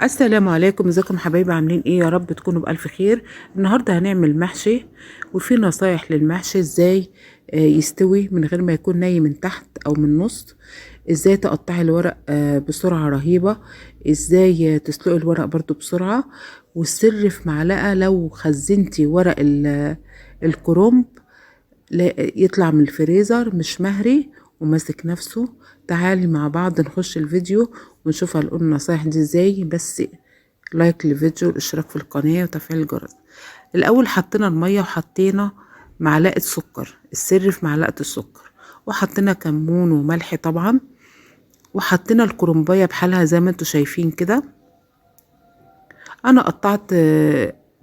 السلام عليكم، ازيكم حبايبي؟ عاملين ايه؟ يا رب تكونوا بألف خير. النهارده هنعمل محشي، وفي نصايح للمحشي ازاي يستوي من غير ما يكون ني من تحت او من النص. ازاي تقطعي الورق بسرعة رهيبة. ازاي تسلقي الورق برضو بسرعة. والسر في معلقة، لو خزنتي ورق الكرنب يطلع من الفريزر مش مهري وماسك نفسه. تعالي مع بعض نخش الفيديو ونشوف هنقول النصايح دي ازاي. بس لايك للفيديو، الاشتراك في القناة وتفعيل الجرس. الاول حطينا المية وحطينا معلقة سكر، السر في معلقة السكر، وحطينا كمون وملح طبعا، وحطينا الكرنباية بحالها زي ما انتوا شايفين كده. انا قطعت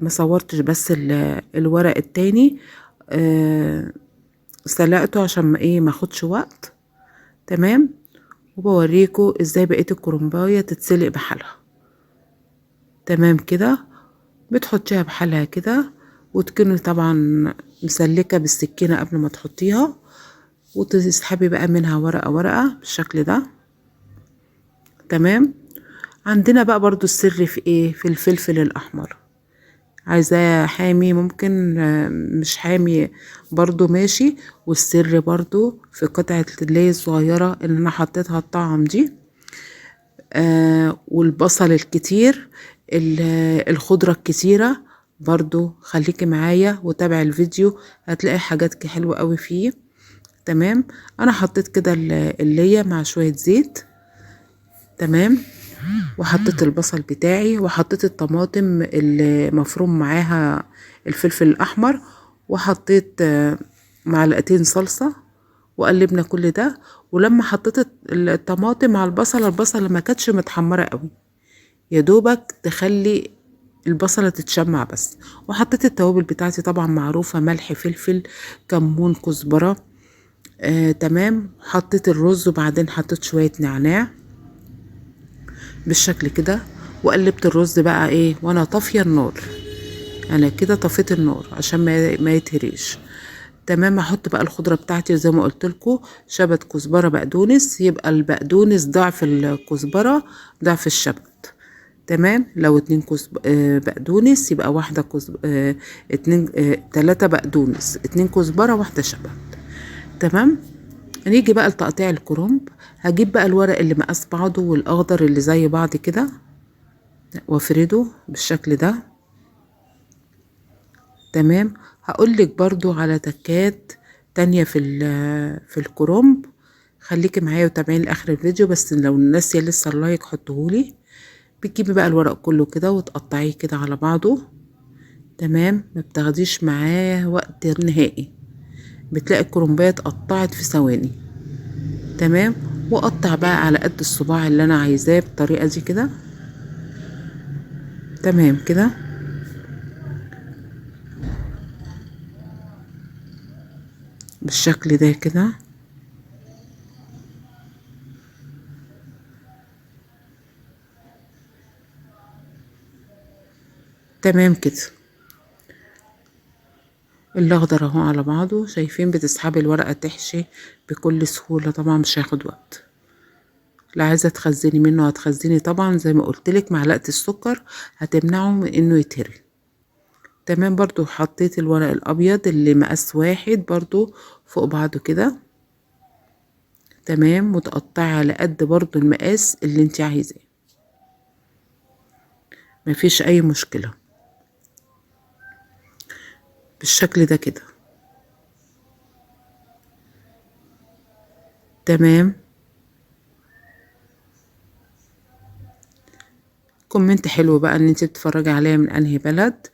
ما صورتش بس الورق التاني سلقته عشان ما اخدش وقت. تمام. وبوريكم ازاي بقيت الكرنباية تتسلق بحالها. تمام كده. بتحطيها بحالها كده، وتكوني طبعا مسلكة بالسكينة قبل ما تحطيها، وتسحبي بقى منها ورقة ورقة بالشكل ده. تمام. عندنا بقى برضو السر في ايه؟ في الفلفل الأحمر. عايزاه حامي ممكن، مش حامي برضو ماشي. والسر برضو في قطعة اللي الصغيرة اللي انا حطيتها الطعم دي، والبصل الكتير، الخضرة الكتيرة برضو. خليكي معايا وتابعي الفيديو، هتلاقي حاجات حلوة قوي فيه. تمام. انا حطيت كده اللية مع شوية زيت. تمام. وحطيت البصل بتاعي، وحطيت الطماطم اللي مفروم معاها الفلفل الاحمر، وحطيت معلقتين صلصة، وقلبنا كل ده. ولما حطيت الطماطم مع البصل ما كانتش متحمرة قوي، يا دوبك تخلي البصلة تتشمع بس. وحطيت التوابل بتاعتي طبعا معروفة، ملح فلفل كمون كزبرة. تمام. حطيت الرز، وبعدين حطيت شوية نعناع بالشكل كده. وقلبت الرز بقى ايه وانا طافية النار. انا كده طفيت النار عشان ما يتهريش. تمام. احط بقى الخضره بتاعتي زي ما قلت لكم، شبت كزبره بقدونس، يبقى البقدونس ضعف الكزبره ضعف الشبت. تمام. لو 2 بقدونس يبقى واحده اتنين 3 بقدونس، 2 كزبره، واحده شبت. تمام. هنيجي بقى لتقطيع الكرنب. هجيب بقى الورق اللي مقاس بعضه والاخضر اللي زي بعض كده، وافرده بالشكل ده. تمام. هقولك برضو على تكات تانية في الكرنب. خليكي معايا وتابعين لاخر الفيديو، بس لو ناسيه لسه اللايك حطهولي. بتجيبي بقى الورق كله كده وتقطعيه كده على بعضه. تمام. ما بتاخديش معاه وقت نهائي، بتلاقي الكرنبايه اتقطعت في ثواني. تمام. واقطع بقى على قد الصباع اللي انا عايزاه بالطريقه دي كده. تمام كده. بالشكل ده كده. تمام كده. الاخضر اهو على بعضه، شايفين؟ بتسحبي الورقه تحشي بكل سهوله، طبعا مش هياخد وقت. لا عايزه تخزني منه هتخزني طبعا، زي ما قلتلك معلقه السكر هتمنعه من انه يتهري. تمام. برضو حطيت الورق الابيض اللي مقاس واحد برضو فوق بعضه كده. تمام. متقطعه على قد برضو المقاس اللي انت عايزاه، مفيش اي مشكله. بالشكل ده كده. تمام. كومنت حلو بقى ان انت بتتفرجي عليا من انهي بلد.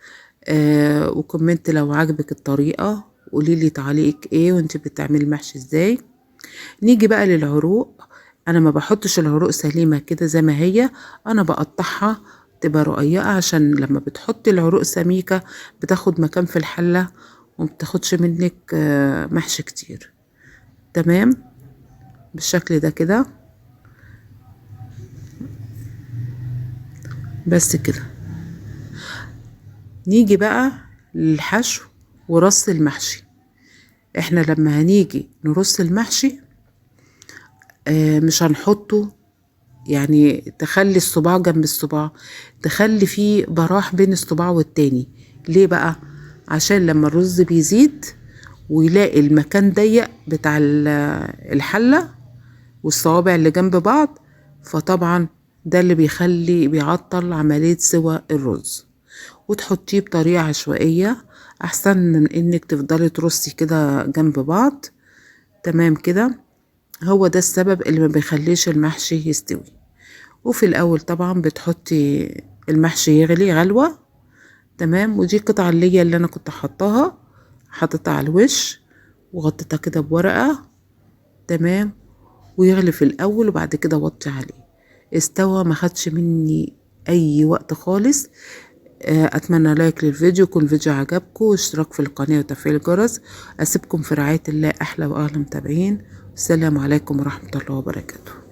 وكومنت لو عجبك الطريقة، قوليلي تعليقك ايه وانت بتعملي المحشي ازاي. نيجي بقى للعروق. انا ما بحطش العروق سليمة كده زي ما هي، انا بقطعها تبقى رقيقة، عشان لما بتحطي العروق سميكة بتاخد مكان في الحلة ومبتاخدش منك محشي كتير. تمام. بالشكل ده كده. بس كده. نيجي بقى للحشو ورص المحشي. احنا لما هنيجي نرص المحشي مش هنحطه يعني تخلي الصباع جنب الصباع، تخلي فيه براح بين الصباع والتاني. ليه بقى؟ عشان لما الرز بيزيد ويلاقي المكان ضيق بتاع الحلة والصوابع اللي جنب بعض، فطبعا ده اللي بيعطل عملية سوى الرز. وتحطيه بطريقة عشوائية احسن من انك تفضلي ترصي كده جنب بعض. تمام كده، هو ده السبب اللي ما بيخليش المحشي يستوي. وفي الاول طبعا بتحطي المحشي يغلي غلوة. تمام، ودي القطعة اللي انا كنت حطيتها على الوش وغطيتها كده بورقة. تمام، ويغلي في الاول وبعد كده وطي عليه. استوى، ما خدش مني اي وقت خالص. اتمنى لايك للفيديو، يكون الفيديو عجبكم، واشتراك في القناة وتفعيل الجرس. اسيبكم في رعاية الله، احلى واغلى متابعين. السلام عليكم ورحمة الله وبركاته.